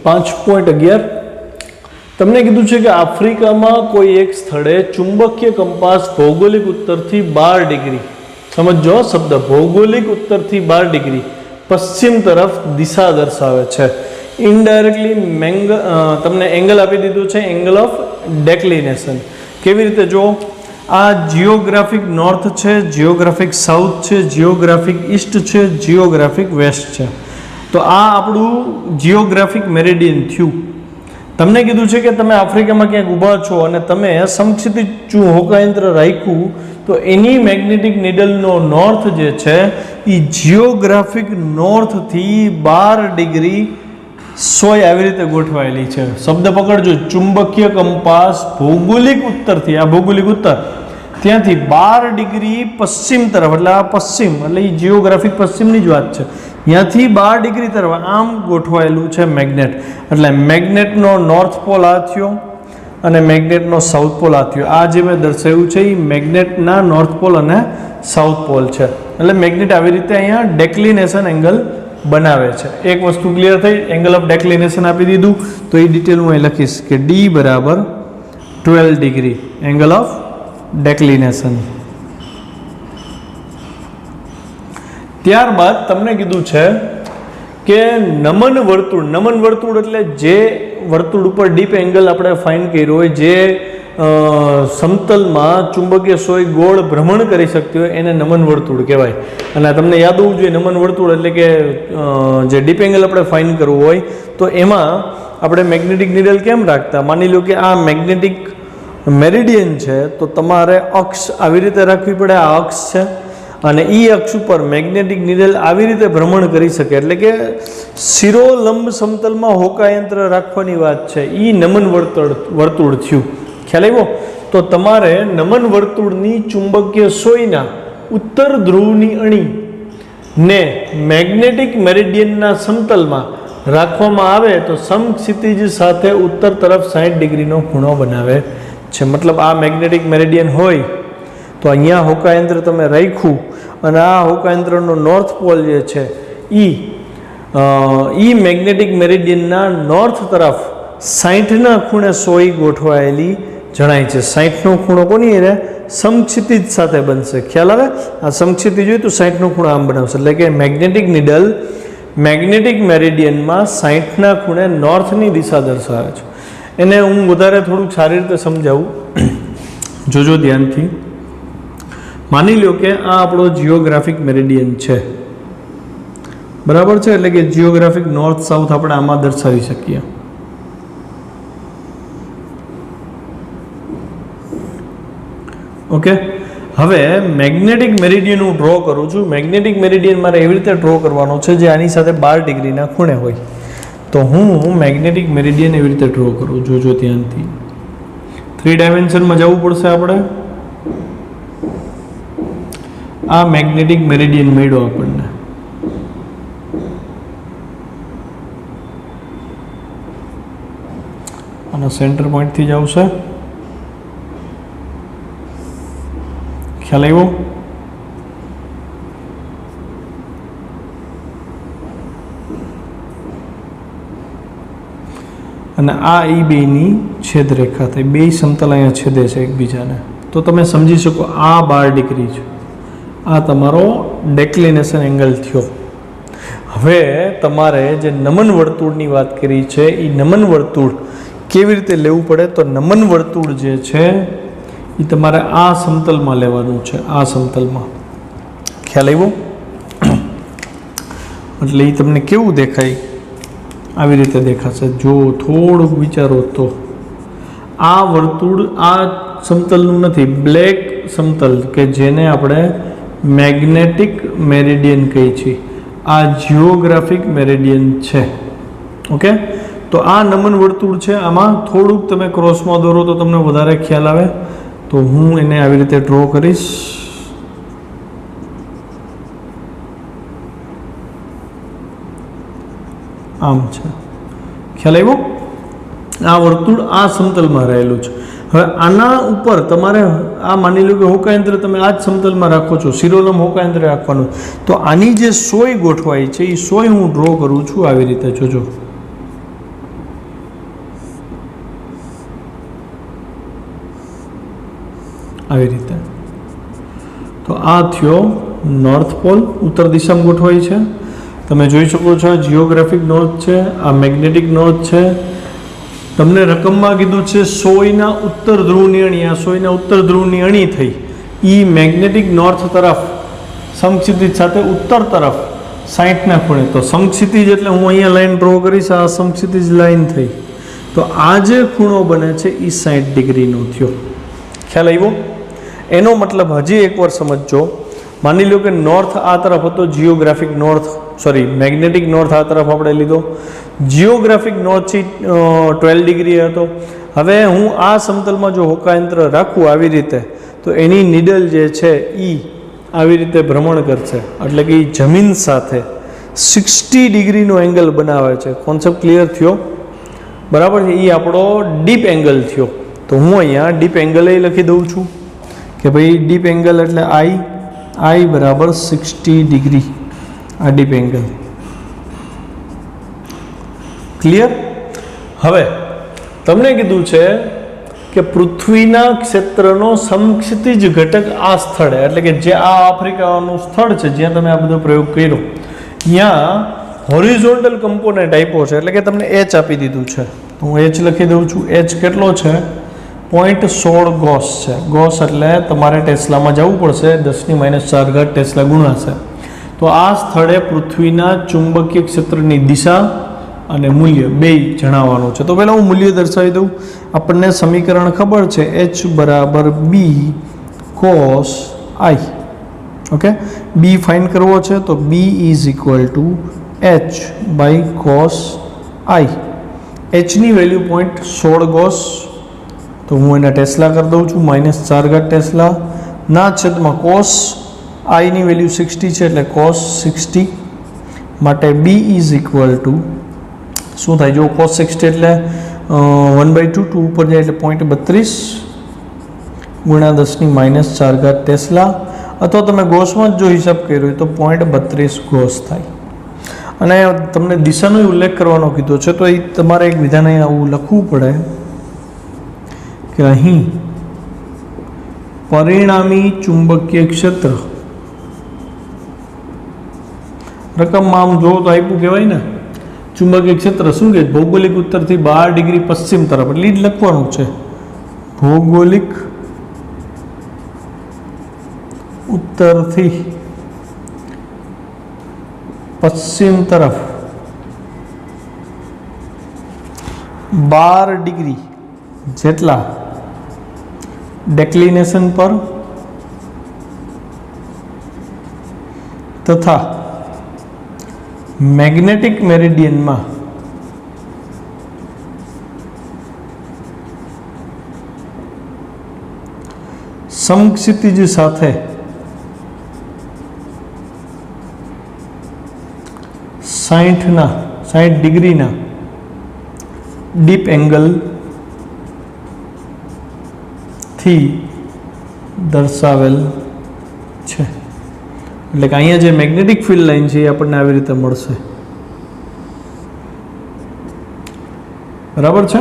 5.11 તમને કીધું છે કે આફ્રિકામાં કોઈ એક સ્થળે ચુંબકીય કંપાસ ભૌગોલિક ઉત્તરથી 12 ડિગ્રી, સમજો શબ્દ ભૌગોલિક ઉત્તરથી 12 ડિગ્રી પશ્ચિમ તરફ દિશા દર્શાવે છે. ઇનડાયરેક્ટલી તમને એંગલ આપી દીધું છે, એંગલ ઓફ ડેક્લિનેશન. કેવી રીતે જો, આ જિયોગ્રાફિક નોર્થ છે, જિયોગ્રાફિક સાઉથ છે, જિયોગ્રાફિક ઈસ્ટ છે, જિયોગ્રાફિક વેસ્ટ છે. તો આ આપણું જિયોગ્રાફિક મેરિડિયન થયું. તમને કીધું છે કે તમે આફ્રિકામાં ક્યાંક ઊભા છો અને તમે સમક્ષિતિજ હોકાયંત્ર રાખ્યું તો એની મેગ્નેટિક નીડલનો નોર્થ જે છે એ જિયોગ્રાફિક નોર્થથી 12 ડિગ્રી સોય આવી રીતે ગોઠવાયેલી છે. શબ્દ પકડજો, ચુંબકીય કંપાસ ભૌગોલિક ઉત્તરથી, આ ભૌગોલિક ઉત્તર ત્યાંથી 12 ડિગ્રી પશ્ચિમ તરફ, એટલે આ પશ્ચિમ એટલે એ જિયોગ્રાફિક પશ્ચિમની જ વાત છે, ત્યાંથી 12 ડિગ્રી તરફ આમ ગોઠવાયેલું છે મેગ્નેટ. એટલે મેગ્નેટનો નોર્થ પોલ આ થયો અને મેગ્નેટનો સાઉથ પોલ આ થયો. આ જે મેં દર્શાવ્યું છે એ મેગ્નેટના નોર્થ પોલ અને સાઉથ પોલ છે. એટલે મેગ્નેટ આવી રીતે અહીંયા ડેક્લિનેશન એંગલ બનાવે છે. એક વસ્તુ ક્લિયર થઈ, એંગલ ઓફ ડેક્લિનેશન આપી દીધું. તો એ ડિટેલ હું અહીં લખીશ કે ડી બરાબર 12 ડિગ્રી એંગલ ઓફ ડેક્લિનેશન. ત્યારબાદ તમને કીધું છે કે નમન વર્તુળ એટલે જે વર્તુળ ઉપર ડીપ એંગલ આપણે ફાઇન કર્યો હોય, જે સમતલમાં ચુંબકીય સોય ગોળ ભ્રમણ કરી શકતી હોય એને નમન વર્તુળ કહેવાય. અને તમને યાદ હોવું જોઈએ, નમન વર્તુળ એટલે કે જે ડીપ એંગલ આપણે ફાઇન કરવું હોય તો એમાં આપણે મેગ્નેટિક નીડલ કેમ રાખતા. માની લો કે આ મેગ્નેટિક મેરિડિયન છે તો તમારે અક્ષ આવી રીતે રાખવી પડે, આ અક્ષ છે અને એ અક્ષ ઉપર મેગ્નેટિક નીડલ આવી રીતે ભ્રમણ કરી શકે. એટલે કે શિરોલંબ સમતલમાં હોકાયંત્ર રાખવાની વાત છે, એ નમન વર્તુળ થયું. ખ્યાલ આવ્યો? તો તમારે નમન વર્તુળની ચુંબકીય સોયના ઉત્તર ધ્રુવની અણી ને મેગ્નેટિક મેરિડિયનના સમતલમાં રાખવામાં આવે તો સમક્ષિતિજ સાથે ઉત્તર તરફ 60 ડિગ્રીનો ખૂણો બનાવે છે. મતલબ આ મેગ્નેટિક મેરિડિયન હોય તો અહીંયા હોકાયંત્ર તમે રાખ્યું અને આ હોકાયંત્રનો નોર્થ પોલ જે છે એ મેગ્નેટિક મેરિડિયનના નોર્થ તરફ 60ના ખૂણે સોય ગોઠવાયેલી જણાય છે. 60નો ખૂણો કોની અરે સમક્ષિતિજ સાથે બનશે. ખ્યાલ આવે? આ સમક્ષિતિજ હોય તો 60નો ખૂણો આમ બનાવશે. એટલે કે મેગ્નેટિક નીડલ મેગ્નેટિક મેરિડિયનમાં 60ના ખૂણે નોર્થની દિશા દર્શાવે છે. એને હું વધારે થોડુંક સારી રીતે સમજાવું, જોજો ધ્યાનથી. માની લો કે આ આપણો જિયોગ્રાફિક મેરિડિયન છે, બરાબર છે? એટલે કે જિયોગ્રાફિક નોર્થ સાઉથ આપણે આમાં દર્શાવી શકીએ. ઓકે, હવે મેગ્નેટિક મેરિડિયન હું ડ્રો કરું છું. મેગ્નેટિક મેરિડિયન મારે એવી રીતે ડ્રો કરવાનો છે જે આની સાથે 12 ડિગ્રીના ખૂણે હોય. તો હું મેગ્નેટિક મેરિડિયન એવી રીતે ડ્રો કરું, જોજો ધ્યાનથી. 3 ડાયમેન્શનમાં જવું પડશે આપણે. આ મેગ્નેટિક મેરિડિયન મળ્યો આપણને. આનો સેન્ટર પોઈન્ટથી જ આવશે. ખ્યાલ આવ્યો? અને આ એ બેની છેદરેખા થઈ, બે સમતલ અહીંયા છેદે છે એકબીજાને. તો તમે સમજી શકો આ 12 ડિગ્રી છે, આ તમારો ડેક્લિનેશન એંગલ થયો. હવે તમારે જે નમન વર્તુળની વાત કરી છે એ નમન વર્તુળ કેવી રીતે લેવું પડે, તો નમન વર્તુળ જે છે એ તમારે આ સમતલમાં લેવાનું છે, આ સમતલમાં. ખ્યાલ આવ્યો? એટલે એ તમને કેવું દેખાય? આવી રીતે દેખાશે. જો થોડુંક વિચારો તો આ વર્તુળ આ સમતલનું નથી, બ્લેક સમતલ કે જેને આપણે મેગ્નેટિક મેરિડિયન કહી છીએ, આ જિયોગ્રાફિક મેરિડિયન છે. ઓકે, તો આ નમન વર્તુળ છે. આમાં થોડુંક તમે ક્રોસમાં દોરો તો તમને વધારે ખ્યાલ આવે. તો હું એને આવી રીતે ડ્રો કરીશ. આમ છે. ખ્યાલ આવ્યો? આ વર્તુળ આ સમતલમાં રહેલું છે. હવે આના ઉપર તમારે આ માની લો કે હોકાયંત્ર તમે આ જ સમતલમાં રાખો છો, શિરોલંબ હોકાયંત્ર રાખવાનું. તો આની જે સોય ગોઠવાઈ છે એ સોય હું ડ્રો કરું છું આવી રીતે, જોજો. આવી રીતે. તો આ થયો નોર્થ પોલ, ઉત્તર દિશામાં ગોઠવાય છે. તમે જોઈ શકો છો આ જિયોગ્રાફિક નોર્થ છે, આ મેગ્નેટિક નોર્થ છે. તમને રકમમાં કીધું છે 100ના ઉત્તર ધ્રુવની અણી, આ 100ના ઉત્તર ધ્રુવની અણી થઈ એ મેગ્નેટિક નોર્થ તરફ સમક્ષિતિજ સાથે ઉત્તર તરફ 60ના ખૂણે. તો સમક્ષિતિજ એટલે હું અહીંયા લાઈન ડ્રો કરીશ, આ સમક્ષિતિજ લાઈન થઈ. તો આ જે ખૂણો બને છે એ 60 ડિગ્રીનો થયો. ખ્યાલ આવ્યો? એનો મતલબ હજી એકવાર સમજજો. માની લો કે નોર્થ આ તરફ હતો, geographic north, sorry magnetic north આ તરફ આપણે લીધો, જિયોગ્રાફિક નોર્થથી 12 ડિગ્રી હતો. હવે હું આ સમતલમાં જો હોકાયંત્ર રાખું આવી રીતે, તો એની નીડલ જે છે એ આવી રીતે ભ્રમણ કરશે, એટલે કે જમીન સાથે 60 ડિગ્રીનો એંગલ બનાવે છે. કોન્સેપ્ટ ક્લિયર થયો? બરાબર છે. એ આપણો ડીપ એંગલ થયો. તો હું અહીંયા ડીપ એંગલ લખી દઉં છું કે ભાઈ ડીપ એંગલ એટલે આઈ બરાબર 60 ડિગ્રી. આ ડીપ એંગલ ક્લિયર? હવે તમને કીધું છે કે પૃથ્વીના ક્ષેત્રનો સમક્ષિતિજ ઘટક આ સ્થળે, એટલે કે જે આ આફ્રિકાનું સ્થળ છે જ્યાં તમે આ બધો પ્રયોગ કર્યો, ત્યાં હોરિઝોન્ટલ કમ્પોનન્ટ આપ્યો છે, એટલે કે તમને એચ આપી દીધું છે. હું એચ લખી દઉં છું. એચ કેટલો છે? 0.16 ગોસ છે. ગોસ એટલે તમારે ટેસ્લામાં જવું પડશે, 10⁻⁴ ટેસ્લા ગુણાશે. તો આ સ્થળે પૃથ્વીના ચુંબકીય ક્ષેત્રની દિશા અને મૂલ્ય બે જણાવવાનું છે. તો પહેલાં હું મૂલ્ય દર્શાવી દઉં. આપણને સમીકરણ ખબર છે H બરાબર B cos I. Okay, B find કરવો છે તો B is equal to H by cos I. Hની વેલ્યુ 0.16 ગોસ, તો હું એને ટેસ્લા કરી દઉં છું, -4 ટેસ્લા ના છેદમાં cos I ની વેલ્યુ 60 છે એટલે cos 60 માટે B ઇઝ ઇક્વલ ટુ શું થાય? જો cos 60 એટલે 1/2, 2 ઉપર જાય એટલે 0.32 ગુણ્યા 10⁻⁴ ટેસ્લા, અથવા તમે ગોસમાં જ જો હિસાબ કર્યો હોય તો 0.32 ગોસ થાય. અને તમને દિશાનો ઉલ્લેખ કરવાનો કીધો છે, તો એ તમારે એક વિધાન અહીં આવું લખવું પડે કે અહીં પરિણામી ચુંબકીય ક્ષેત્ર, રકમમાં આમ જો તો આપ્યું કહેવાય ને, ચુંબકીય ક્ષેત્ર શું કે ભૌગોલિક ઉત્તરથી 12 ડિગ્રી પશ્ચિમ તરફ, એટલે જ લખવાનું છે ભૌગોલિક ઉત્તરથી પશ્ચિમ તરફ 12 ડિગ્રી જેટલા ડેક્લિનેશન પર તથા મેગ્નેટિક મેરિડિયનમાં સમક્ષિતિજ સાથે 60 ડિગ્રીના ડીપ એંગલ થી દર્શાવેલ છે. એટલે કે અહીંયા જે મેગ્નેટિક ફિલ્ડ લાઈન છે એ આપણને આવી રીતે મળશે. બરાબર છે?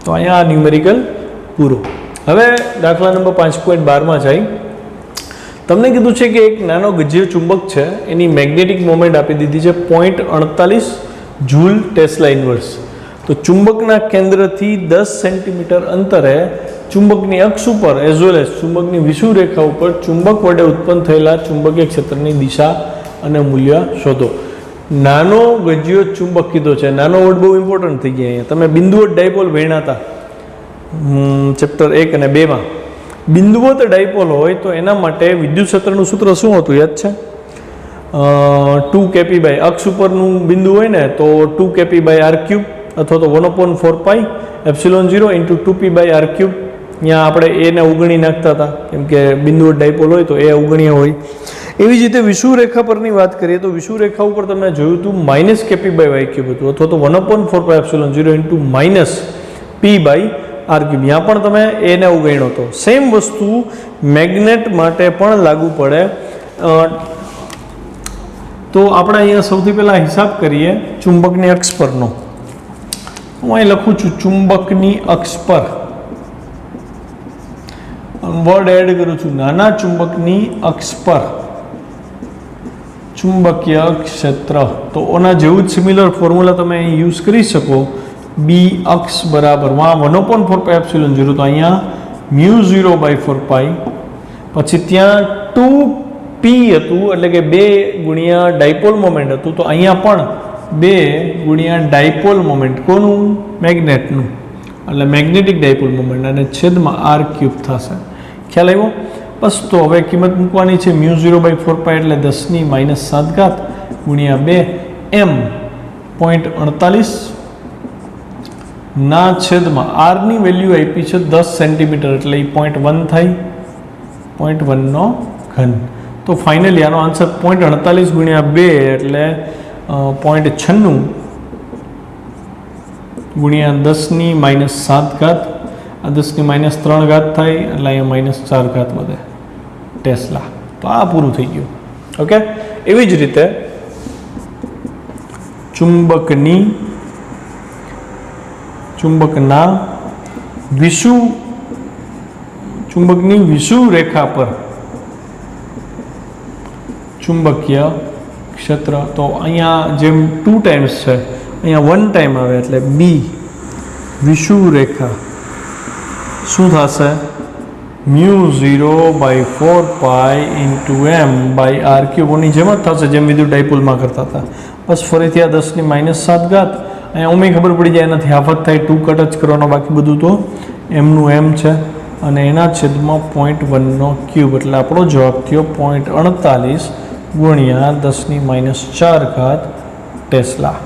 તો અહીંયા આ ન્યુમેરિકલ પૂરો. હવે દાખલા નંબર 5.12માં જાય. તમને કીધું છે કે એક નાનો ગજ્ય ચુંબક છે, એની મેગ્નેટિક મોમેન્ટ આપી દીધી છે 0.48 જૂલ ટેસ્લા ઇન્વર્સ. તો ચુંબકના કેન્દ્રથી 10 સેન્ટીમીટર અંતરે ચુંબકની અક્ષ ઉપર એઝ વેલ એઝ ચુંબકની વિષુવ રેખા ઉપર ચુંબક વડે ઉત્પન્ન થયેલા ચુંબકીય ક્ષેત્રની દિશા અને મૂલ્ય શોધો. નાનો ગજ્યો ચુંબક કીધો છે. નાનો વર્ડ બહુ ઇમ્પોર્ટન્ટ થઈ ગયા. અહીંયા તમે બિંદુવત ડાયપોલ ભણ્યા હતા ચેપ્ટર 1 અને 2માં. બિંદુવત ડાયપોલ હોય તો એના માટે વિદ્યુત ક્ષેત્રનું સૂત્ર શું હતું? યાદ છે? 2kp બાય અક્ષ ઉપરનું બિંદુ હોય ને તો 2kp બાય r³ અથવા તો 1/4π ε0 × 2p બાય r³. અહીંયા આપણે એને ઉગણી નાખતા હતા કેમ કે બિંદુવત ડાયપોલ હોય તો એ ઉગણીય હોય. એવી જ રીતે વિષુવ રેખા પરની વાત કરીએ તો વિષુવ રેખા ઉપર તમે જોયું હતું -kp બાય y³ હતું અથવા તો 1/4π ε0 × -p બાય r³. यहाँ પણ તમે એને ઉગણ્યો હતો. સેમ વસ્તુ મેગ્નેટ માટે પણ લાગુ પડે. તો આપણે અહીંયા સૌથી પહેલાં હિસાબ કરીએ ચુંબકની અક્ષ પરનો. હું અહીં લખું છું ચુંબકની અક્ષ પર વર્ડ એડ કરું છું, નાના ચુંબકની અક્ષ પર ચુંબકીય ક્ષેત્ર. તો ઓના જેવું જ સિમિલર ફોર્મ્યુલા તમે અહીં યુઝ કરી શકો. બી અક્ષ બરાબર 1/4πε0. તો અહીંયા μ0/4π, પછી ત્યાં 2p હતું એટલે કે 2 ગુણ્યા ડાયપોલ મોમેન્ટ હતું. તો અહીંયા પણ 2 ગુણ્યા ડાયપોલ મોમેન્ટ કોનું? મેગ્નેટનું, એટલે મેગ્નેટિક ડાયપોલ મોમેન્ટ, અને છેદમાં r³ થશે. ખ્યાલ આવ્યો? બસ તો હવે કિંમત મૂકવાની છે. μ0/4π એટલે 10⁻⁷ ગુણ્યા 2 m 0.48 ના છેદમાં આરની વેલ્યુ આપી છે 10 સેન્ટીમીટર એટલે એ 0.1 થાય, 0.1 ઘન. તો ફાઇનલી આનો આન્સર 0.48 ગુણ્યા 2 એટલે 0.96 ગુણ્યા 10⁻⁷. આ 10⁻³ થાય એટલે અહીંયા -4 વધે ટેસ્લા. તો આ પૂરું થઈ ગયું. ઓકે, એવી જ રીતે ચુંબકના ચુંબકની વિષુવ રેખા પર ચુંબકીય ક્ષેત્ર. તો અહીંયા જેમ 2 ટાઈમ્સ છે, અહીંયા 1 ટાઈમ આવે એટલે બી વિષુવ રેખા શું થશે? μ0/4π × m/r³ ની જેમ જ થશે જેમ વિદ્યુત ડાયપોલમાં કરતા હતા. બસ ફરીથી આ 10⁻⁷ અહીંયા ઉમે ખબર પડી જાય એનાથી હાફ જ થાય, 2 કટ જ કરવાનો, બાકી બધું તો એમનું એમ છે. અને એના છેદમાં 0.1³ એટલે આપણો જવાબ થયો 0.48 ગુણ્યા 10⁻⁴ ટેસ્લા.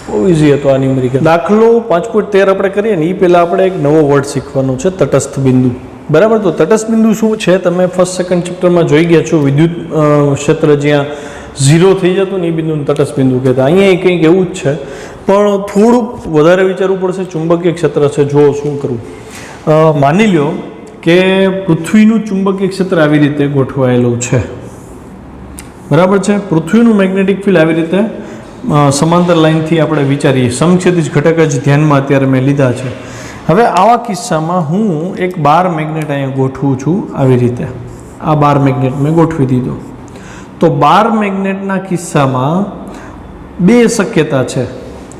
બહુ ઇઝી હતો આ ન્યુમેરિકલ. દાખલો 5.13 આપણે કરીએ ને એ પહેલાં આપણે એક નવો વર્ડ શીખવાનો છે, તટસ્થ બિંદુ. બરાબર? તો તટસ્થ બિંદુ શું છે? તમે ફર્સ્ટ સેકન્ડ ચેપ્ટરમાં જોઈ ગયા છો. વિદ્યુત ક્ષેત્ર જ્યાં 0 થઈ જતું ને એ બિંદુને તટસ્થ બિંદુ કહેતા. અહીંયા કંઈક એવું જ છે, પણ થોડુંક વધારે વિચારવું પડશે. ચુંબકીય ક્ષેત્ર છે, જો શું કરવું. માની લો કે પૃથ્વીનું ચુંબકીય ક્ષેત્ર આવી રીતે ગોઠવાયેલું છે. બરાબર છે? પૃથ્વીનું મેગ્નેટિક ફિલ્ડ આવી રીતે સમાંતર લાઇનથી આપણે વિચારીએ. સમક્ષિતિજ ઘટક જ ધ્યાનમાં અત્યારે મેં લીધા છે. હવે આવા કિસ્સામાં હું એક બાર મેગ્નેટ અહીંયા ગોઠવું છું આવી રીતે. આ બાર મેગ્નેટ મેં ગોઠવી દીધો. તો બાર મેગ્નેટના કિસ્સામાં 2 શક્યતા છે.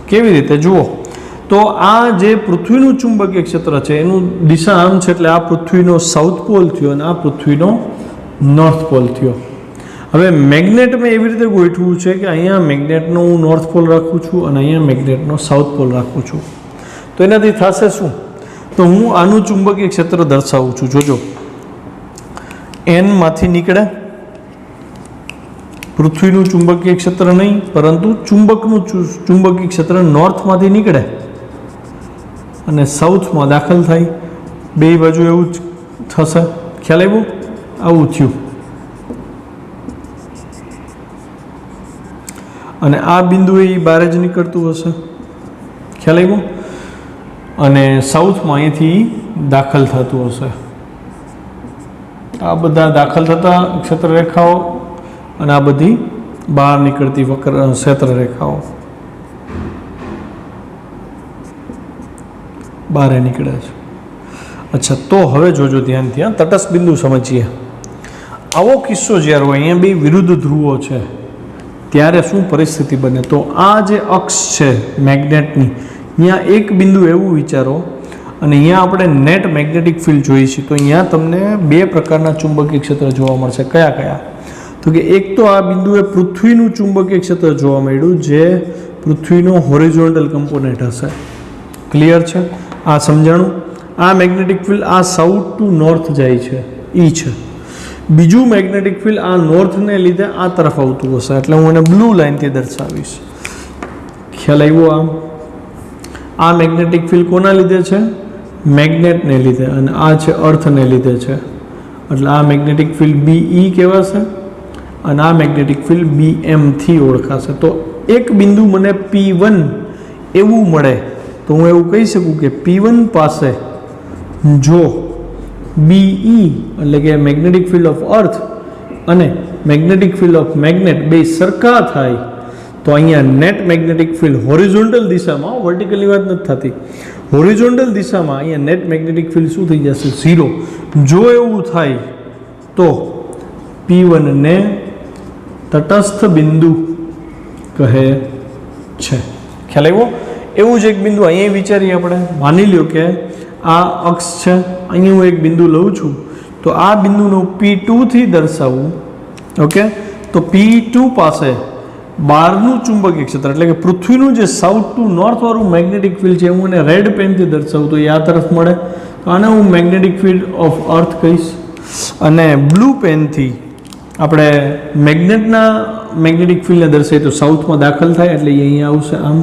કેવી રીતે? જુઓ, તો આ જે પૃથ્વીનું ચુંબકીય ક્ષેત્ર છે એનું દિશા આમ છે એટલે આ પૃથ્વીનો સાઉથ પોલ થયો અને આ પૃથ્વીનો નોર્થ પોલ થયો. હવે મેગ્નેટ મેં એવી રીતે ગોઠવું છે કે અહીંયા મેગ્નેટનો હું નોર્થ પોલ રાખું છું અને અહીંયા મેગ્નેટનો સાઉથ પોલ રાખું છું. તો એનાથી થશે શું? તો હું આનું ચુંબકીય ક્ષેત્ર દર્શાવું છું. જોજો, એનમાંથી નીકળે પૃથ્વીનું ચુંબકીય ક્ષેત્ર નહીં, પરંતુ ચુંબકનું ચુંબકીય ક્ષેત્ર નોર્થમાંથી નીકળે અને સાઉથમાં દાખલ થાય. બે બાજુ એવું જ થશે. ખ્યાલ આવ્યો? આવું થયું. અને આ બિંદુ એ બહાર જ નીકળતું હશે. ખ્યાલ આવ્યો? અને સાઉથમાં અહીંથી દાખલ થતું હશે. આ બધા દાખલ થતા ક્ષેત્ર રેખાઓ અને આ બધી બહાર નીકળતી ક્ષેત્ર રેખાઓ બહાર નીકળે છે. અચ્છા, તો હવે જોજો ધ્યાનથી. તટસ્થ બિંદુ સમજીએ. આવો કિસ્સો જ્યારે હોય, અહીંયા બે વિરુદ્ધ ધ્રુવો છે, ત્યારે શું પરિસ્થિતિ બને? તો આ જે અક્ષ છે મેગ્નેટની, અહીંયા એક બિંદુ એવું વિચારો અને અહીંયા આપણે નેટ મેગ્નેટિક ફિલ્ડ જોઈએ છીએ. તો અહીંયા તમને 2 પ્રકારના ચુંબકીય ક્ષેત્ર જોવા મળશે. કયા કયા? તો કે એક તો આ બિંદુએ પૃથ્વીનું ચુંબકીય ક્ષેત્ર જોવા મળ્યું, જે પૃથ્વીનો હોરિઝોન્ટલ કમ્પોનેન્ટ હશે. ક્લિયર છે? આ સમજાણું. આ મેગ્નેટિક ફિલ્ડ આ સાઉથ ટુ નોર્થ જાય છે, એ છે. બીજું મેગ્નેટિક ફિલ્ડ આ નોર્થને લીધે આ તરફ આવતું હશે, એટલે હું એને બ્લુ લાઇનથી દર્શાવીશ. ખ્યાલ આવ્યો? આ મેગ્નેટિક ફિલ્ડ કોના લીધે છે? મેગ્નેટને લીધે. અને આ છે અર્થને લીધે છે, એટલે આ મેગ્નેટિક ફિલ્ડ BE કહેવાશે અને આ મેગ્નેટિક ફિલ્ડ BM થી ઓળખાશે. તો એક બિંદુ મને P1 એવું મળે તો હું એવું કહી શકું કે P1 પાસે જો BE એટલે કે મેગ્નેટિક ફિલ્ડ ઓફ અર્થ અને મેગ્નેટિક ફિલ્ડ ઓફ મેગ્નેટ બે સરખા થાય તો અહીંયા નેટ મેગ્નેટિક ફિલ્ડ હોરિઝોન્ટલ દિશામાં, વર્ટિકલની વાત નથી થતી, હોરિઝોન્ટલ દિશામાં અહીંયા નેટ મેગ્નેટિક ફિલ્ડ શું થઈ જશે? 0. જો એવું થાય તો P1 ને તટસ્થ બિંદુ કહે છે. ખ્યાલ આવ્યો? એવું જ એક બિંદુ અહીંયા વિચારીએ આપણે. માની લ્યો કે આ અક્ષ છે, અહીંયા હું એક બિંદુ લઉં છું, તો આ બિંદુનું P2 થી દર્શાવવું. ઓકે, તો P2 પાસે બહારનું ચુંબકીય ક્ષેત્ર એટલે કે પૃથ્વીનું જે સાઉથ ટુ નોર્થ વાળું મેગ્નેટિક ફિલ્ડ છે હું એને રેડ પેનથી દર્શાવું તો એ આ તરફ મળે, તો આને હું મેગ્નેટિક ફિલ્ડ ઓફ અર્થ કહીશ. અને બ્લુ પેનથી આપણે મેગ્નેટના મેગ્નેટિક ફિલ્ડને દર્શાવીએ તો સાઉથમાં દાખલ થાય એટલે એ અહીંયા આવશે આમ.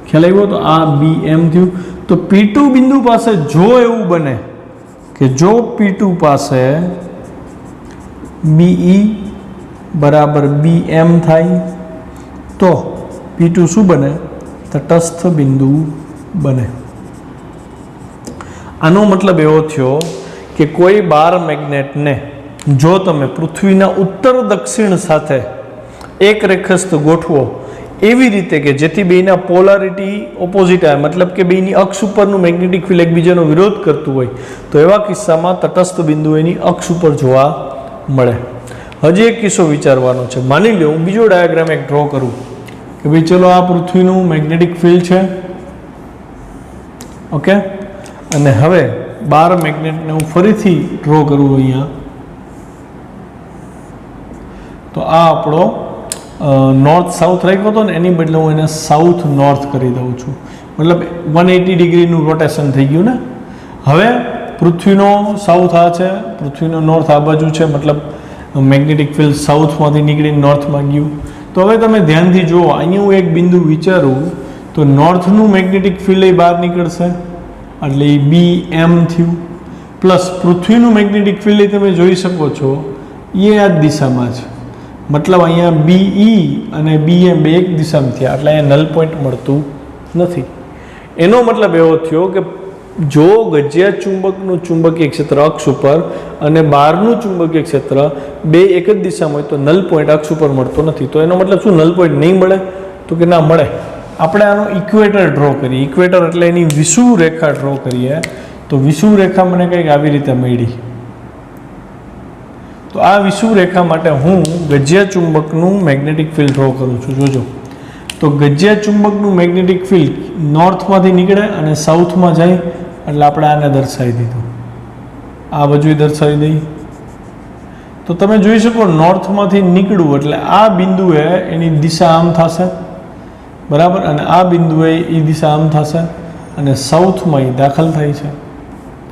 ખ્યાલ આવ્યો? તો આ BM થયું. તો P2 બિંદુ પાસે જો એવું બને કે જો P2 પાસે BE બરાબર BM થાય તો P2 શું બને? તટસ્થ બિંદુ બને. આનો મતલબ એવો થયો કે કોઈ બાર મેગ્નેટને જો તમે પૃથ્વીના ઉત્તર દક્ષિણ સાથે એક રેખસ્થ ગોઠવો એવી રીતે કે જેથી બેના પોલારિટી ઓપોઝિટ આવે, મતલબ કે બેની અક્ષ ઉપરનું મેગ્નેટિક ફિલ્ડ એકબીજાનો વિરોધ કરતું હોય, તો એવા કિસ્સામાં તટસ્થ બિંદુ એની અક્ષ ઉપર જોવા મળે. હજી એક કિસ્સો વિચારવાનો છે. માની લો હું બીજો ડાયાગ્રામ એક ડ્રો કરું કે ભાઈ ચલો આ પૃથ્વીનું મેગ્નેટિક ફિલ્ડ છે. ઓકે, અને હવે બાર મેગ્નેટને હું ફરીથી ડ્રો કરું અહીંયા, તો આ આપણો નોર્થ સાઉથ રાખ્યો હતો ને એની બદલે હું એને સાઉથ નોર્થ કરી દઉં છું. મતલબ 180 ડિગ્રીનું રોટેશન થઈ ગયું ને. હવે પૃથ્વીનો સાઉથ આ છે, પૃથ્વીનો નોર્થ આ બાજુ છે, મતલબ મેગ્નેટિક ફિલ્ડ સાઉથમાંથી નીકળીને નોર્થમાં ગયું. તો હવે તમે ધ્યાનથી જુઓ, અહીંયા હું એક બિંદુ વિચારું તો નોર્થનું મેગ્નેટિક ફિલ્ડ એ બહાર નીકળશે એટલે એ BM થયું. પ્લસ પૃથ્વીનું મેગ્નેટિક ફિલ્ડ તમે જોઈ શકો છો એ આ જ દિશામાં છે, મતલબ અહીંયા BE અને BM બે એક દિશામાં થયા એટલે અહીંયા નલ પોઈન્ટ મળતું નથી. એનો મતલબ એવો થયો કે જો ગજિયા ચુંબકનું ચુંબકીય ક્ષેત્ર અક્ષ ઉપર અને બહારનું ચુંબકીય ક્ષેત્ર બે એક જ દિશામાં હોય તો નલ પોઈન્ટ અક્ષ ઉપર મળતો નથી. તો એનો મતલબ શું? નલ પોઈન્ટ નહીં મળે? તો કે ના મળે. આપણે આનો ઇક્વેટર ડ્રો કરીએ. ઇક્વેટર એટલે એની વિષુવ રેખા ડ્રો કરીએ તો વિષુવ રેખા મને કંઈક આવી રીતે મળી. તો આ વિષુવ રેખા માટે હું ગજિયા ચુંબકનું મેગ્નેટિક ફિલ્ડ ડ્રો કરું છું. જોજો, તો ગજિયા ચુંબકનું મેગ્નેટિક ફિલ્ડ નોર્થમાંથી નીકળે અને સાઉથમાં જાય એટલે આપણે આને દર્શાવી દીધું. આ બાજુ દર્શાવી દઈ તો તમે જોઈ શકો નોર્થમાંથી નીકળવું એટલે આ બિંદુએ એની દિશા આમ થશે, બરાબર, અને આ બિંદુએ એ દિશા આમ થશે અને સાઉથમાં એ દાખલ થાય છે.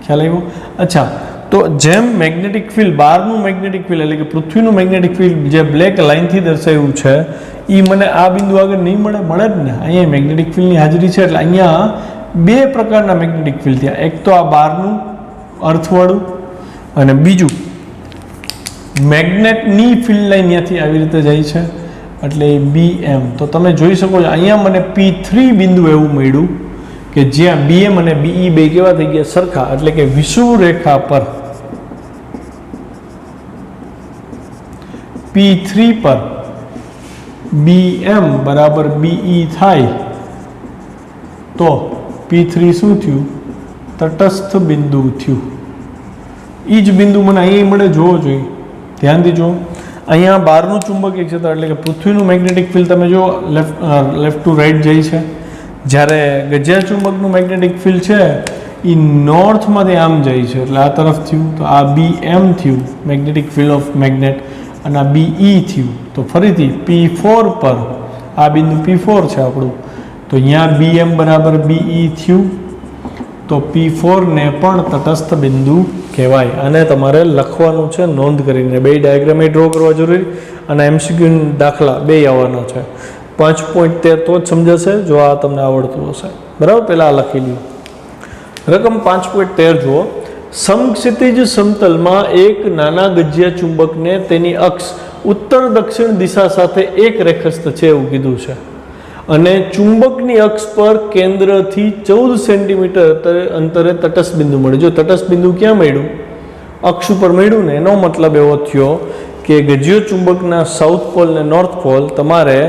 ખ્યાલ આવ્યો? અચ્છા, તો જેમ મેગ્નેટિક ફિલ્ડ બહારનું મેગ્નેટિક ફિલ્ડ એટલે કે પૃથ્વીનું મેગ્નેટિક ફિલ્ડ જે બ્લેક લાઇનથી દર્શાવ્યું છે એ મને આ બિંદુ આગળ નહીં મળે? મળે જ ને. અહીંયા મેગ્નેટિક ફિલ્ડની હાજરી છે એટલે અહીંયા બે પ્રકારના મેગ્નેટિક ફિલ્ડ થયા. એક તો આ બહારનું અર્થવાળું અને બીજું મેગ્નેટની ફિલ્ડ લાઇન ત્યાંથી આવી રીતે જાય છે એટલે BM. તો તમે જોઈ શકો છો અહીંયા મને P3 બિંદુ એવું મળ્યું કે જ્યાં BM અને BE બે કેવા થઈ ગયા? સરખા. એટલે કે વિષુવ રેખા પર P3 પર BM બરાબર BE થાય તો P3 શું થયું? તટસ્થ બિંદુ થયું. એ જ બિંદુ મને અહીંયા મળે. જોવો જોઈએ, ધ્યાનથી જુઓ. અહીંયા બહારનું ચુંબકીય ક્ષેત્ર એટલે કે પૃથ્વીનું મેગ્નેટિક ફિલ્ડ તમે જુઓ લેફ્ટ ટુ રાઈટ જાય છે, જ્યારે ગજિયા ચુંબકનું મેગ્નેટિક ફિલ્ડ છે એ નોર્થમાંથી આમ જાય છે એટલે આ તરફ થયું. તો આ BM થયું, મેગ્નેટિક ફિલ્ડ ઓફ મેગ્નેટ, અને આ BE થયું. તો ફરીથી P4 પર આ બિંદુ P4 છે આપણું, તો અહીંયા BM બરાબર BE થયું. તો P4 ને પણ તટસ્થ બિંદુ કહેવાય. અને તમારે લખવાનું છે નોંધ કરીને. બે ડાયાગ્રામ ડ્રો કરવા જરૂરી અને MCQ દાખલા બે આવવાના છે. 5.13 તો જ સમજાશે જો આ તમને આવડતું હશે, બરાબર. પહેલાં આ લખી લ્યો. રકમ 5.13 જુઓ. સમક્ષિતિજ સમતલમાં એક નાના ગજિયા ચુંબકને તેની અક્ષ ઉત્તર દક્ષિણ દિશા સાથે એક રેખસ્થ છે એવું કીધું છે, અને ચુંબકની અક્ષ પર કેન્દ્રથી 14 સેન્ટીમીટર અંતરે તટસ્થ બિંદુ મળે. જો તટસ્થ બિંદુ ક્યાં મળ્યું? અક્ષ ઉપર મળ્યું ને. એનો મતલબ એવો થયો કે ગજ્યો ચુંબકના સાઉથ પોલ ને નોર્થ પોલ તમારે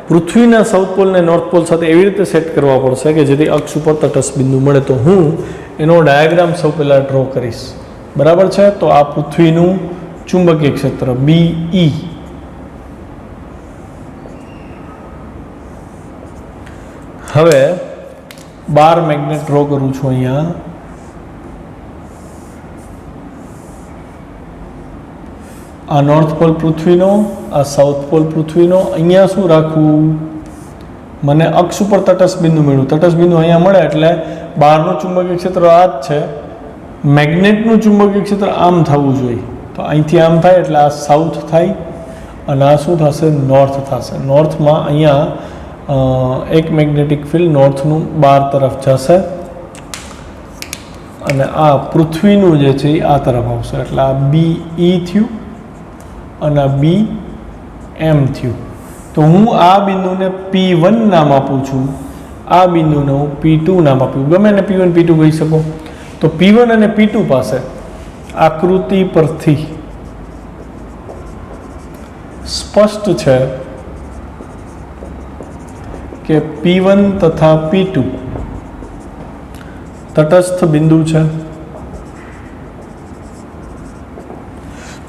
પૃથ્વીના સાઉથ પોલ ને નોર્થ પોલ સાથે એવી રીતે સેટ કરવા પડશે કે જેથી અક્ષ ઉપર તટસ્થ બિંદુ મળે. તો હું એનો ડાયાગ્રામ સૌ પહેલાં ડ્રો કરીશ. બરાબર છે. તો આ પૃથ્વીનું ચુંબકીય ક્ષેત્ર BE. હવે 12 મેગ્નેટ ડ્રો કરું છું અહીંયા. આ નોર્થ પોલ પૃથ્વીનો, આ સાઉથ પોલ પૃથ્વીનો. અહીંયા શું રાખવું? મને અક્ષ ઉપર તટસ્થ બિંદુ મળ્યું. તટસ્થ બિંદુ અહીંયા મળે એટલે બહારનું ચુંબકીય ક્ષેત્ર આ જ છે. મેગ્નેટનું ચુંબકીય ક્ષેત્ર આમ થવું જોઈએ. તો અહીંથી આમ થાય એટલે આ સાઉથ થાય અને આ શું થશે? નોર્થ થશે. નોર્થમાં અહીંયા એક મેગ્નેટિક ફિલ્ડ નોર્થનું 12 તરફ જશે અને આ પૃથ્વીનું જે છે એ આ તરફ આવશે. એટલે આ BE થયું અને BM થયું. તો હું આ બિંદુને P1 નામ આપું છું, આ બિંદુને હું P2 નામ આપ્યું. ગમે ને P1 P2 કહી શકો. તો P1 અને P2 પાસે આકૃતિ પરથી સ્પષ્ટ છે કે P1 તથા P2 તટસ્થ બિંદુ છે.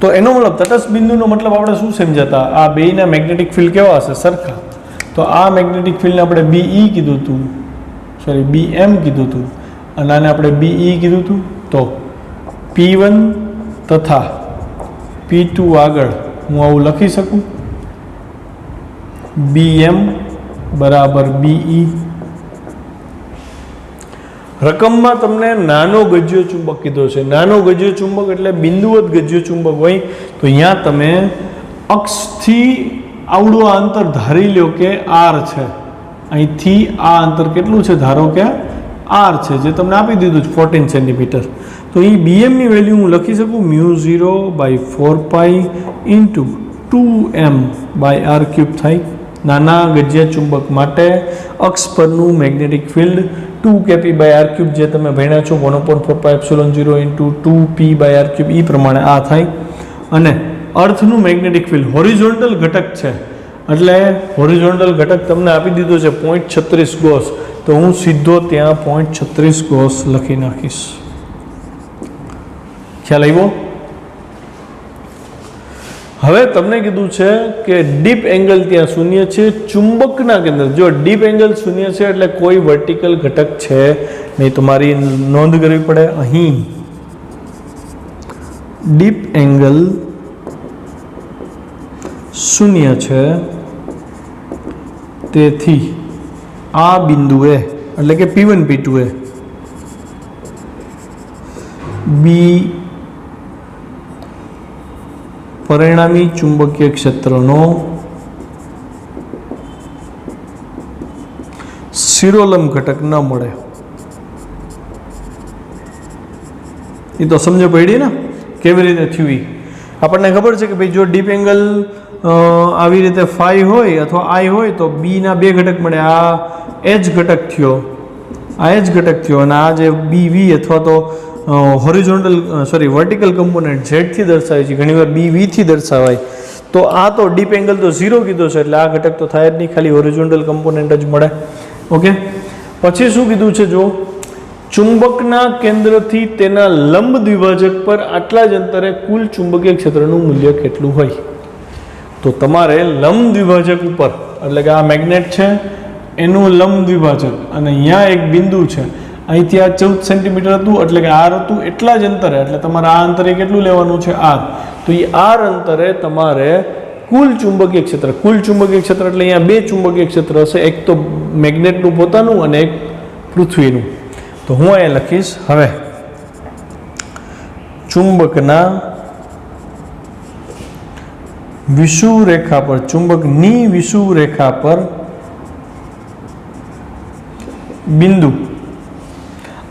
તો એનો મતલબ તટસ્થ બિંદુનો મતલબ આપણે શું સમજાતા? આ બેયના મેગ્નેટિક ફિલ્ડ કેવા હશે? સરખા. તો આ મેગ્નેટિક ફિલ્ડને આપણે BE કીધું હતું, સોરી BM કીધું હતું અને આને આપણે BE કીધું હતું. તો P1 તથા P2 આગળ હું આવું લખી શકું, BM બરાબર BE. રકમમાં તમને નાનો ગજ્યો ચુંબક કીધો છે. નાનો ગજ્યો ચુંબક એટલે બિંદુવત ગજ્યો ચુંબક હોય તો અહીંયા તમે અક્ષથી આવડું આ અંતર ધારી લો કે R છે. અહીંથી આ અંતર કેટલું છે? ધારો કે R છે, જે તમને આપી દીધું છે 14 સેન્ટીમીટર. તો અહીં BMની વેલ્યુ હું લખી શકું μ0/4π × 2m/r³ થાય. નાના ગજ્યા ચુંબક માટે અક્ષ પરનું મેગ્નેટિક ફિલ્ડ 2kp/r³, જે તમે ભણ્યા છો 1/4πε0 × 2p/r³ એ પ્રમાણે આ થાય. અને અર્થનું મેગ્નેટિક ફિલ્ડ હોરિઝોન્ટલ ઘટક છે એટલે હોરિઝોન્ટલ ઘટક તમને આપી દીધો છે 0.36 ગોસ. તો હું સીધો ત્યાં 0.36 ગોસ લખી નાખીશ. ખ્યાલ આવ્યો? હવે તમને કીધું છે કે ડીપ એંગલ ત્યાં શૂન્ય છે. ચુંબકના કેન્દ્ર, જો ડીપ એંગલ શૂન્ય છે એટલે કોઈ વર્ટિકલ ઘટક છે નહીં. તમારી નોંધ કરવી પડે. અહીં ડીપ એંગલ શૂન્ય છે, તેથી આ બિંદુએ એટલે કે P1 P2 એ બી પરિણામી ચુંબકીય ક્ષેત્રનો શિરોલંબ ઘટક ન મળે. એ તો સમજ પડી ને કેવી રીતે થયું. આપણને ખબર છે કે ભાઈ જો ડીપ એંગલ આવી રીતે ફાઈ હોય અથવા આઈ હોય તો બીના 2 ઘટક મળે. આ એચ ઘટક થયો, આ એચ ઘટક થયો અને આ જે BV અથવા તો હોરિઝોન્ટલ વર્ટિકલ કમ્પોનન્ટ Z થી દર્શાવે છે, ઘણીવાર BV થી દર્શાવાય. તો આ તો ડીપ એંગલ તો 0 કીધો છે એટલે આ ઘટક તો થાય જ નહીં, ખાલી હોરિઝોન્ટલ કમ્પોનન્ટ જ મળે. ઓકે, પછી શું કીધું છે? જો ચુંબકના કેન્દ્રથી તેના લંબ દ્વિભાજક પર આટલા જ અંતરે કુલ ચુંબકીય ક્ષેત્રનું મૂલ્ય કેટલું હોય? તો તમારે લંબ દ્વિભાજક ઉપર એટલે કે આ મેગ્નેટ છે એનું લંબ દ્વિભાજક અને અહીંયા એક બિંદુ છે, અહીંથી આ 14 સેન્ટીમીટર હતું એટલે કે R હતું, એટલા જ અંતરે એટલે તમારે આ અંતરે કેટલું લેવાનું છે? R. તો એ R અંતરે તમારે કુલ ચુંબકીય ક્ષેત્ર, કુલ ચુંબકીય ક્ષેત્ર એટલે અહીંયા 2 ચુંબકીય ક્ષેત્ર હશે, એક તો મેગ્નેટનું પોતાનું અને એક પૃથ્વીનું. તો હું અહીંયા લખીશ, હવે ચુંબકના વિષુવ રેખા પર, ચુંબકની વિષુવ રેખા પર બિંદુ,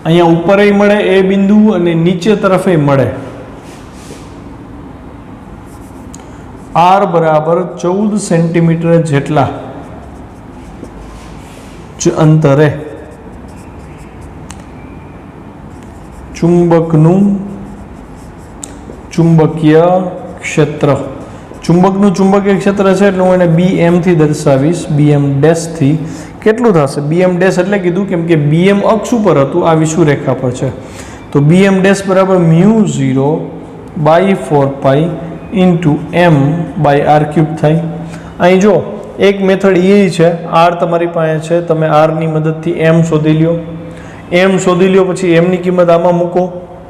અહીંયા ઉપર મળે એ બિંદુ અને નીચે તરફે મળે. R બરાબર 14 સેન્ટીમીટર જેટલા અંતરે ચુંબકનું ચુંબકીય ક્ષેત્ર ચુંબકનું ચુંબકીય ક્ષેત્ર છે એટલે હું એને BM થી દર્શાવીશ, BM ડેશ થી. કેટલું થશે? BM ડેશ એટલે કીધું કેમ કે BM અક્ષ ઉપર હતું, આ વિષુવરેખા પર છે. તો BM ડેશ બરાબર μ0/4π ઇન્ટુ m/r³ થાય. અહીં જો એક મેથડ એ છે, r તમારી પાસે છે, તમે r ની મદદથી m શોધી લ્યો. m શોધી લ્યો પછી m ની કિંમત આમાં મૂકો,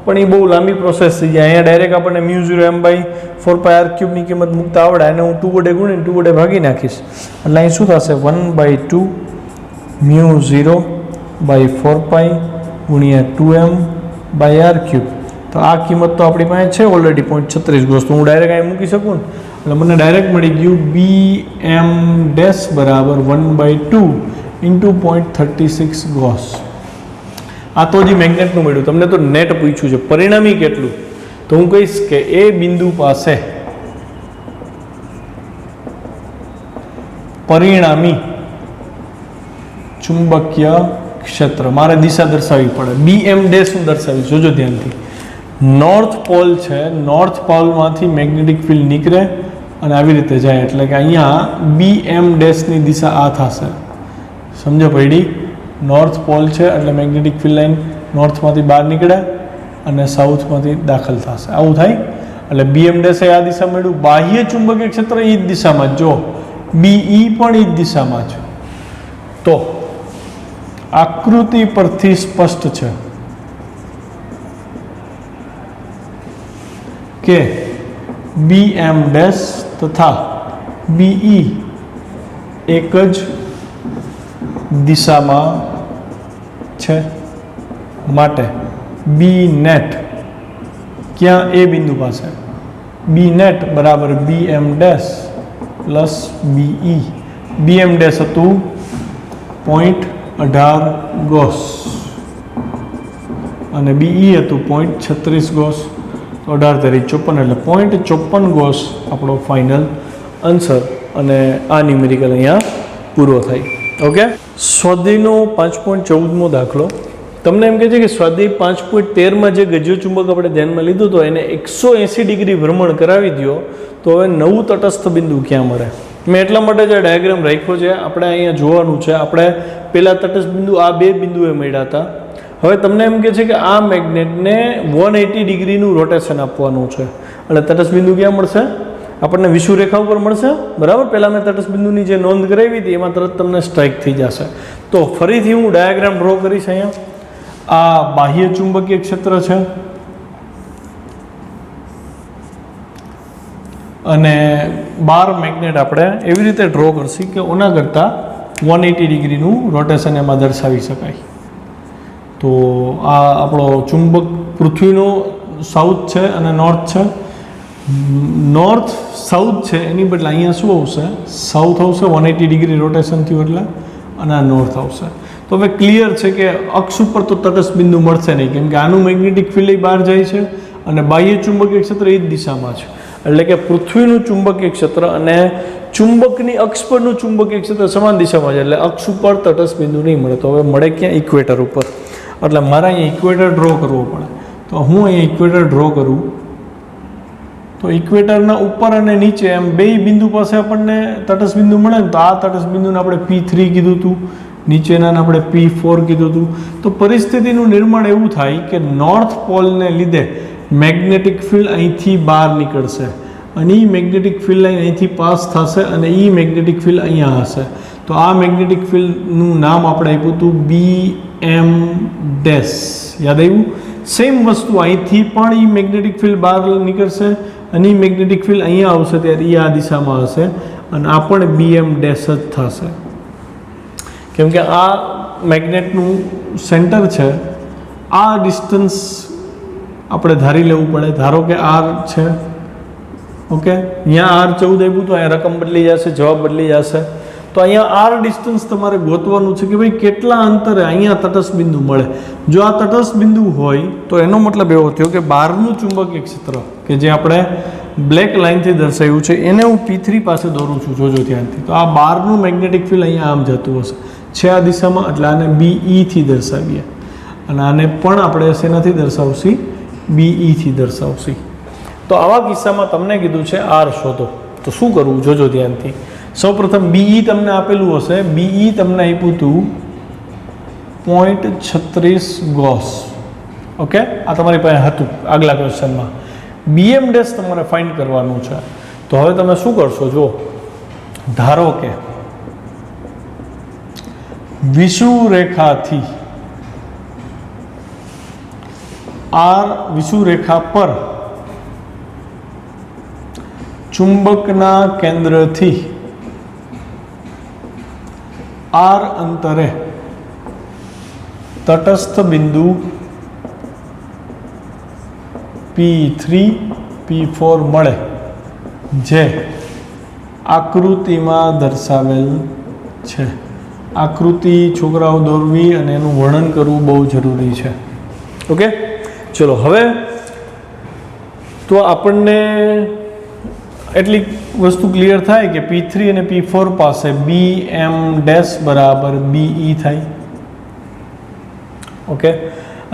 પણ એ બહુ લાંબી પ્રોસેસ થઈ જાય. અહીંયા ડાયરેક્ટ આપણને μ0m/4πr³ ની કિંમત મૂકતા આવડે, અને હું 2 વડે ગુણીને 2 વડે ભાગી નાખીશ. એટલે અહીં શું થશે? 1/2 μ0/4π ગુણ્યા 2m/r³. તો આ કિંમત તો આપણી પાસે છે ઓલરેડી 0.36 ગોસ, તો હું ડાયરેક્ટ અહીં મૂકી શકું ને. એટલે મને ડાયરેક્ટ મળી ગયું BM ડેશ બરાબર 1/2 ઇન્ટુ 0.36 ગોસ. આ તો હજી મેગ્નેટનું મળ્યું, તમને તો નેટ પૂછ્યું છે. પરિણામી કેટલું? તો હું કહીશ કે એ બિંદુ પાસે પરિણામી ચુંબકીય ક્ષેત્ર, મારે દિશા દર્શાવવી પડે. BM ડેશ હું દર્શાવીશ, જોજો ધ્યાનથી. નોર્થ પોલ છે, નોર્થ પોલમાંથી મેગ્નેટિક ફિલ્ડ નીકળે અને આવી રીતે જાય, એટલે કે અહીંયા BM ડેશની દિશા આ થશે. સમજો પડી? નોર્થ પોલ છે એટલે મેગ્નેટિક ફિલ્ડ લાઈન નોર્થમાંથી બહાર નીકળે અને સાઉથમાંથી દાખલ થશે, આવું થાય. એટલે BM ડેશ આ દિશા મળ્યું. બાહ્ય ચુંબકીય ક્ષેત્ર એ જ દિશામાં, જો BE પણ એ જ દિશામાં છે. તો આકૃતિ પરથી સ્પષ્ટ છે કે BM ડેશ તથા BE એક જ દિશામાં છે. માટે B નેટ ક્યાં? એ બિંદુ પાસે. B નેટ બરાબર BM dash plus BE. BM dash હતું 0.18 ગોસ અને BE હતું 0.36 ગોસ. 18 × 54 એટલે 0.54 ગોસ આપણો ફાઇનલ આન્સર. અને આ ન્યુમેરિકલ અહીંયા પૂરો થાય. ઓકે. સ્વાધ્યાયનો 5.14મો દાખલો તમને એમ કહે છે કે સ્વાધ્યાય 5.13માં જે ગજ્યો ચુંબક આપણે ધ્યાનમાં લીધું તો એને 180 ડિગ્રી ભ્રમણ કરાવી દો, તો હવે નવું તટસ્થ બિંદુ ક્યાં મળે? મેં એટલા માટે જે ડાયાગ્રામ રાખ્યો છે, આપણે અહીંયા જોવાનું છે. આપણે પહેલા તટસ્થ બિંદુ આ બે બિંદુએ મળ્યા હતા. હવે તમને એમ કહે છે કે આ મેગ્નેટને 180 ડિગ્રીનું રોટેશન આપવાનું છે, એટલે તટસ્થ બિંદુ ક્યાં મળશે? આપણને વિષુવરેખા ઉપર મળશે, બરાબર. પહેલાં મેં તટસ્થ બિંદુની જે નોંધ કરાવી હતી એમાં તરત તમને સ્ટ્રાઇક થઈ જશે. તો ફરીથી હું ડાયાગ્રામ ડ્રો કરીશ. અહીંયા આ બાહ્ય ચુંબકીય ક્ષેત્ર છે અને બાર મેગ્નેટ આપણે એવી રીતે ડ્રો કરશી કે ઓના કરતાં 180 ડિગ્રીનું રોટેશન એમાં દર્શાવી શકાય. તો આ આપણો ચુંબક પૃથ્વીનો સાઉથ છે અને નોર્થ છે. નોર્થ સાઉથ છે એની બદલે અહીંયા શું આવશે? સાઉથ આવશે, 180 ડિગ્રી રોટેશન થયું એટલે, અને આ નોર્થ આવશે. તો હવે ક્લિયર છે કે અક્ષ ઉપર તો તટસ્થ બિંદુ મળશે નહીં, કેમ કે આનું મેગ્નેટિક ફિલ્ડ બહાર જાય છે અને બાહ્ય ચુંબકીય ક્ષેત્ર એ જ દિશામાં છે. એટલે કે પૃથ્વીનું ચુંબકીય ક્ષેત્ર અને ચુંબકની અક્ષ પરનું ચુંબકીય ક્ષેત્ર સમાન દિશામાં છે, એટલે અક્ષ ઉપર તટસ્થ બિંદુ નહીં મળે. તો હવે મળે ક્યાં? ઇક્વેટર ઉપર. એટલે મારે અહીંયા ઇક્વેટર ડ્રો કરવો પડે. તો હું અહીંયા ઇક્વેટર ડ્રો કરું તો ઇક્વેટરના ઉપર અને નીચે એમ બે બિંદુ પાસે આપણને તટસ્થ બિંદુ મળે ને. તો આ તટસ્થ બિંદુને આપણે P3 કીધું હતું, નીચેનાને આપણે P4 કીધું હતું. તો પરિસ્થિતિનું નિર્માણ એવું થાય કે નોર્થ પોલને લીધે મેગ્નેટિક ફિલ્ડ અહીંથી બહાર નીકળશે અને એ મેગ્નેટિક ફિલ્ડ લાઈન અહીંથી પાસ થશે અને એ મેગ્નેટિક ફિલ્ડ અહીંયા હશે. તો આ મેગ્નેટિક ફિલ્ડનું નામ આપણે આપ્યું હતું BM ડેશ. યાદ આવ્યું? સેમ વસ્તુ અહીંથી પણ એ મેગ્નેટિક ફિલ્ડ બહાર નીકળશે અને એ મેગ્નેટિક ફિલ્ડ અહીંયા આવશે ત્યારે એ આ દિશામાં હશે અને આ પણ BM ડેશ જ થશે. કેમ કે આ મેગ્નેટનું સેન્ટર છે, આ ડિસ્ટન્સ આપણે ધારી લેવું પડે. ધારો કે R છે, ઓકે, અહીંયા R14 આપ્યું તો અહીંયા રકમ બદલી જશે, જવાબ બદલી જશે. તો અહીંયા R ડિસ્ટન્સ તમારે ગોતવાનું છે કે ભાઈ કેટલા અંતરે અહીંયા તટસ્થ બિંદુ મળે. જો આ તટસ્થ બિંદુ હોય તો એનો મતલબ એવો થયો કે બહારનું ચુંબકીય ક્ષેત્ર કે જે આપણે બ્લેક લાઇનથી દર્શાવ્યું છે એને હું P3 પાસે દોરું છું, જોજો ધ્યાનથી. તો આ બહારનું મેગ્નેટિક ફિલ્ડ અહીંયા આમ જતું હશે છે આ દિશામાં, એટલે આને BE થી દર્શાવીએ અને આને પણ આપણે શેનાથી દર્શાવશી? BE થી દર્શાવશી. તો આવા કિસ્સામાં તમને કીધું છે R શોધો. તો શું કરવું જોજો ધ્યાનથી. સૌપ્રથમ બીઈ તમને આપેલું હશે, બીઈ તમને આપ્યું હતું 0.36 ગોસ. ઓકે, આ તમારી પાસે હતું આગલા ક્વેશ્ચનમાં. બીએમ ડેશ તમારે ફાઇન્ડ કરવાનું છે. તો હવે તમે શું કરશો, જો ધારો કે વિષુવરેખાથી આર વિષુવરેખા પર ચુંબકના કેન્દ્રથી આર અંતરે તટસ્થ બિંદુ P3 P4 મળે, જે આકૃતિમાં દર્શાવેલ છે. આકૃતિ છોકરાઓ દોરવી અને એનું વર્ણન કરવું બહુ જરૂરી છે. ઓકે, ચલો હવે તો આપણને એટલી વસ્તુ ક્લિયર થાય કે P3 અને P4 પાસે BM ડેશ બરાબર BE થાય. ઓકે,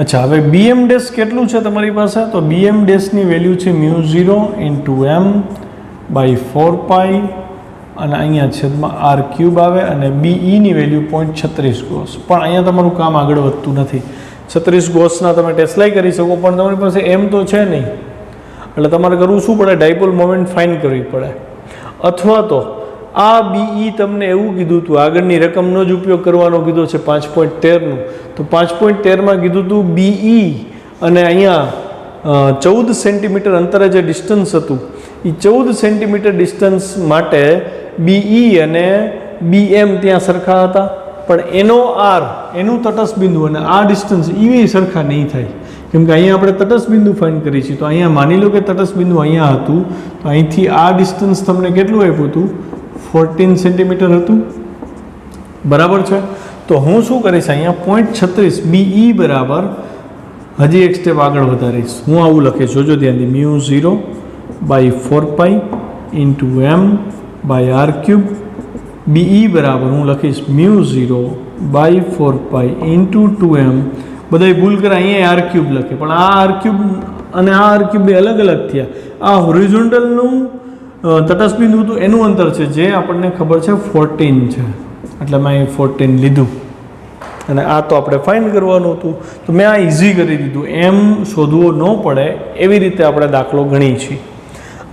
અચ્છા, હવે BM ડેશ કેટલું છે તમારી પાસે? તો BM ડેશની વેલ્યુ છે μ0 × m બાય 4 પાઈ અને અહીંયા છેદમાં r ક્યુબ આવે અને BE ની વેલ્યુ 0.36 ગોસ. પણ અહીંયા તમારું કામ આગળ વધતું નથી. 36 ગોસના તમે ટેસ્લાય કરી શકો, પણ તમારી પાસે m તો છે નહીં, એટલે તમારે કરવું શું પડે? ડાયપોલ મોમેન્ટ ફાઇન્ડ કરવી પડે. અથવા તો આ BE તમને એવું કીધું હતું, આગળની રકમનો જ ઉપયોગ કરવાનો કીધો છે 5.13નું, તો 5.13માં કીધું હતું BE અને અહીંયા 14 સેન્ટીમીટર અંતરે જે ડિસ્ટન્સ હતું એ 14 સેન્ટીમીટર ડિસ્ટન્સ માટે BE અને BM ત્યાં સરખા હતા, પણ એનો R એનું તટસ્થ બિંદુ અને આ ડિસ્ટન્સ એવી સરખા નહીં થાય, કેમ કે અહીંયા આપણે તટસ્થ બિંદુ ફાઇન્ડ કરીએ છીએ. તો અહીંયા માની લો કે તટસ્થ બિંદુ અહીંયા હતું, તો અહીંથી આ ડિસ્ટન્સ તમને કેટલું આપ્યું હતું? 14 સેન્ટીમીટર હતું, બરાબર છે. તો હું શું કરીશ, અહીંયા 0.36 BE બરાબર હજી એક સ્ટેપ આગળ વધારીશ. હું આવું લખીશ, જોજો ધ્યાનથી, μ0 by 4 pi into m by r cube. BE બરાબર હું લખીશ μ0 બાય 4 પાઈ ઇન્ટુ 2m. બધા ભૂલ કરે અહીંયા r ક્યુબ લખે, પણ આ r ક્યુબ અને આ r ક્યુબ બે અલગ અલગ થયા. આ હોરિઝોન્ટલનું તટસ્થ બિંદુ હતું એનું અંતર છે, જે આપણને ખબર છે 14 છે, એટલે મેં અહીં 14 લીધું અને આ તો આપણે ફાઇન્ડ કરવાનું હતું, તો મેં આ ઇઝી કરી દીધું. એમ શોધવો ન પડે એવી રીતે આપણે દાખલો ગણી છીએ.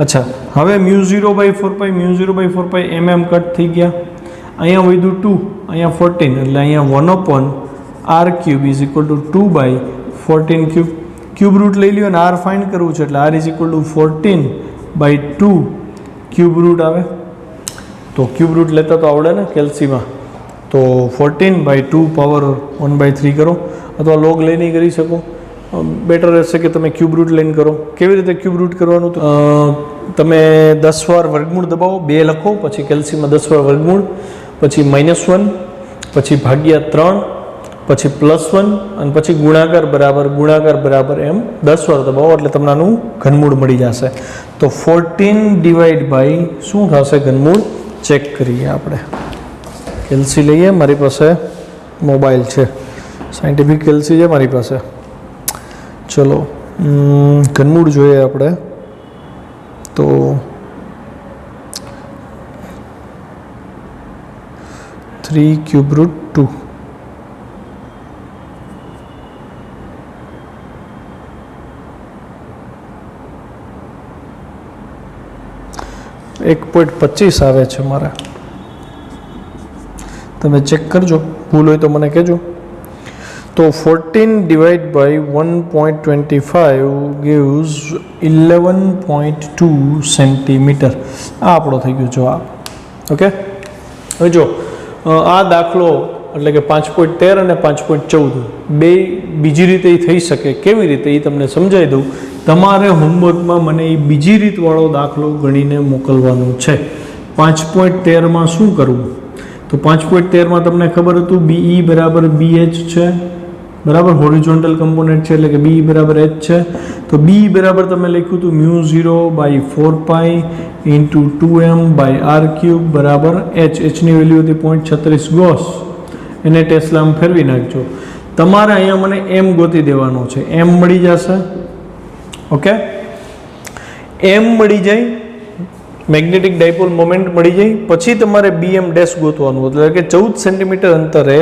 અચ્છા, હવે μ0 by 4 pi μ0 by 4 pi mm cut થઈ ગયા. અહીંયા વધ્યું 2, અહીંયા 14, એટલે અહીંયા 1/r cube is equal to 2 by 14 cube. Cube root લઈ લ્યો અને r ફાઇન્ડ કરવું છે, એટલે r is equal to 14 by 2 cube root આવે. તો ક્યુબ રૂટ લેતા તો આવડે ને કેલ્સીમાં, તો 14 બાય 2 પાવર 1/3 કરો, અથવા લોગ લઈને કરી શકો. બેટર રહેશે કે તમે ક્યુબ રૂટ લઈને કરો. કેવી રીતે ક્યુબ રૂટ કરવાનું? તો તમે 10 વાર વર્ગમૂળ દબાવો, 2 લખો, પછી કેલ્સીમાં 10 વાર વર્ગમૂળ, પછી -1, પછી ભાગ્યા 3, પછી +1 અને પછી ગુણાકાર બરાબર એમ 10 વાર દબાવો એટલે તમને આનું ઘનમૂળ મળી જશે. તો 14 ડિવાઈડ બાય શું થશે ઘનમૂળ? ચેક કરીએ આપણે. કેલ્સી લઈએ, મારી પાસે મોબાઈલ છે, સાયન્ટિફિક કેલ્સી છે મારી પાસે. ચલો ઘનમૂળ જોઈએ આપણે. તો 3 ક્યુબ રૂટ 2. .25 આવે છે મારે. તમે ચેક કરજો, ભૂલ હોય તો મને કહેજો. તો 14 ડિવાઈડ બાય 1.25 gives 11.2 સેન્ટીમીટર. આ આપણો થઈ ગયો જવાબ. ઓકે, હવે જો આ દાખલો એટલે કે 5.13 અને 5.14 બે બીજી રીતે થઈ શકે. કેવી રીતે એ તમને સમજાવી દઉં. તમારે હોમવર્કમાં મને એ બીજી રીતવાળો દાખલો ગણીને મોકલવાનો છે. 5.13માં શું કરવું? તો 5.13માં તમને ખબર હતું BE બરાબર BH છે, બરાબર, હોરિઝોન્ટલ કમ્પોનન્ટ છે એટલે કે BE બરાબર H છે. તો BE બરાબર તમે લખ્યું હતું μ0 by 4 pi into 2m by r cube બરાબર H. Hની વેલ્યુ હતી 0.36 ગોસ. એને ટેસ્લામાં ફેરવી નાખજો. તમારે અહીંયા મને m ગોતી દેવાનો છે. m મળી જશે. ઓકે, m મળી જાય. મેગ્નેટિક ડાયપોલ મોમેન્ટ મળી જાય. પછી તમારે BM ડેશ ગોતવાનું, એટલે કે 14 સેન્ટીમીટર અંતરે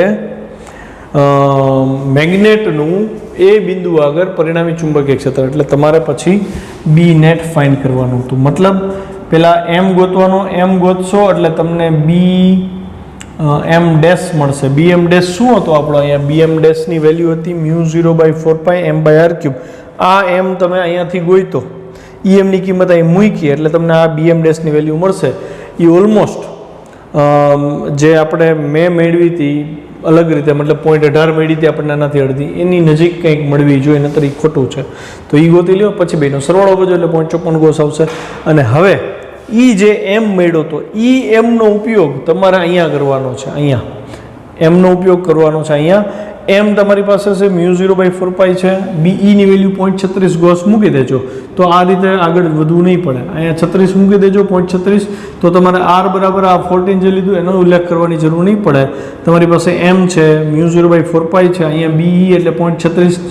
મેગ્નેટનું એ બિંદુ આગળ પરિણામી ચુંબકીય ક્ષેત્ર, એટલે તમારે પછી B નેટ ફાઇન્ડ કરવાનું હતું. મતલબ પહેલાં M ગોતવાનો, M ગોતશો એટલે તમને BM ડેશ મળશે. BM ડેશ શું હતો આપણો અહીંયા? BM ડેશની વેલ્યુ હતી μ0/4πm/r³. આ M તમે અહીંયાથી ગોઈતો, EMની કિંમત અહીં મૂકી એટલે તમને આ BM ડેશની વેલ્યુ મળશે. એ ઓલમોસ્ટ જે આપણે મેં મેળવી હતી અલગ રીતે, મતલબ 0.18 મેળવી હતી આપણને આનાથી અડધી, એની નજીક કંઈક મળવી જોઈએ, નહીતર એ ખોટું છે. તો એ ગોતી લ્યો, પછી બેનો સરવાળો કરજો એટલે 0.54 ગોસ આવશે. અને હવે એ જે M મળ્યો તો એ Mનો ઉપયોગ તમારે અહીંયા કરવાનો છે. અહીંયા Mનો ઉપયોગ કરવાનો છે. અહીંયા M તમારી પાસે છે μ0/4π છે, BEની વેલ્યુ 0.36 ગોસ મૂકી દેજો. તો આ રીતે આગળ વધવું નહીં પડે. અહીંયા 36 મૂકી દેજો, 0.36. તો તમારે R બરાબર આ 14 જે લીધું એનો ઉલ્લેખ કરવાની જરૂર નહીં પડે. તમારી પાસે M છે, μ0/4π છે, અહીંયા BE એટલે 0.36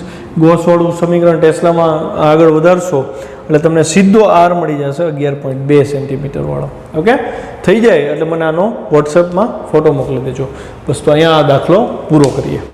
ગોસવાળું સમીકરણ ટેસ્લામાં આગળ વધારશો એટલે તમને સીધો R મળી જશે 11.2 સેન્ટીમીટર વાળો. ઓકે, થઈ જાય એટલે મને આનો વોટ્સએપમાં ફોટો મોકલી દેજો. બસ, તો અહીંયા આ દાખલો પૂરો કરીએ.